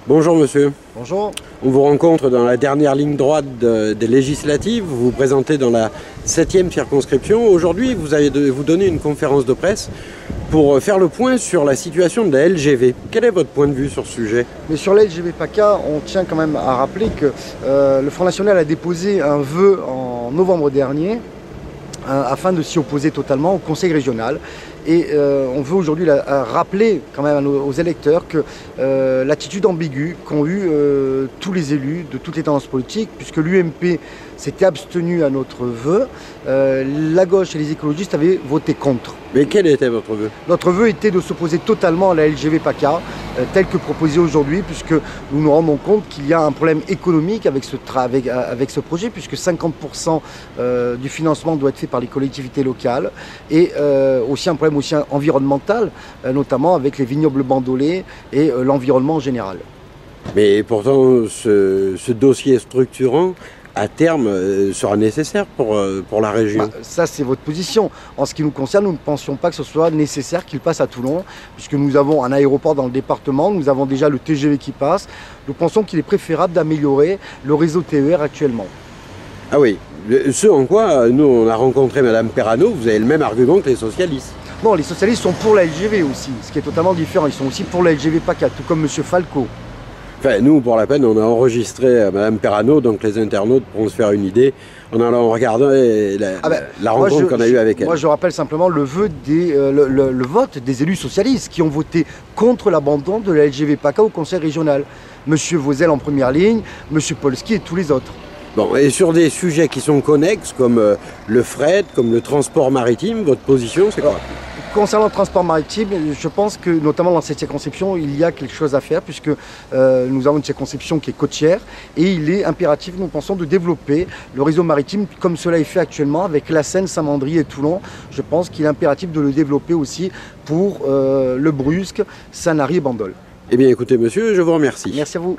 Bonjour monsieur. Bonjour. On vous rencontre dans la dernière ligne droite des législatives. Vous vous présentez dans la 7e circonscription. Aujourd'hui, vous allez vous donner une conférence de presse pour faire le point sur la situation de la LGV. Quel est votre point de vue sur ce sujet? Mais sur la LGV PACA, on tient quand même à rappeler que le Front National a déposé un vœu en novembre dernier afin de s'y opposer totalement au Conseil régional. Et on veut aujourd'hui rappeler quand même aux électeurs que l'attitude ambiguë qu'ont eu tous les élus de toutes les tendances politiques, puisque l'UMP s'était abstenu à notre vœu, la gauche et les écologistes avaient voté contre. Mais quel était votre vœu? Notre vœu était de s'opposer totalement à la LGV PACA, telle que proposée aujourd'hui, puisque nous nous rendons compte qu'il y a un problème économique avec ce projet, puisque 50% du financement doit être fait par les collectivités locales, et aussi un problème aussi environnemental, notamment avec les vignobles bandolés et l'environnement en général. Mais pourtant, ce dossier structurant, à terme, sera nécessaire pour la région. Ça, c'est votre position. En ce qui nous concerne, nous ne pensions pas que ce soit nécessaire qu'il passe à Toulon, puisque nous avons un aéroport dans le département, nous avons déjà le TGV qui passe. Nous pensons qu'il est préférable d'améliorer le réseau TER actuellement. Ah oui, ce en quoi nous on a rencontré Madame Perrano, vous avez le même argument que les socialistes. Non, les socialistes sont pour la LGV aussi, ce qui est totalement différent. Ils sont aussi pour la LGV PACA, tout comme M. Falco. Enfin, nous, pour la peine, on a enregistré Madame Perrano, donc les internautes pourront se faire une idée en allant regarder la rencontre qu'on a eue avec elle. Moi, je rappelle simplement le vote des élus socialistes qui ont voté contre l'abandon de la LGV PACA au Conseil régional. Monsieur Vauzel en première ligne, Monsieur Polski et tous les autres. Bon, et sur des sujets qui sont connexes, comme le fret, comme le transport maritime, votre position, c'est quoi? Concernant le transport maritime, je pense que notamment dans cette circonscription, il y a quelque chose à faire puisque nous avons une circonscription qui est côtière et il est impératif, nous pensons, de développer le réseau maritime comme cela est fait actuellement avec la Seine, Saint-Mandry et Toulon. Je pense qu'il est impératif de le développer aussi pour le Brusque, Sanary et Bandol. Eh bien écoutez monsieur, je vous remercie. Merci à vous.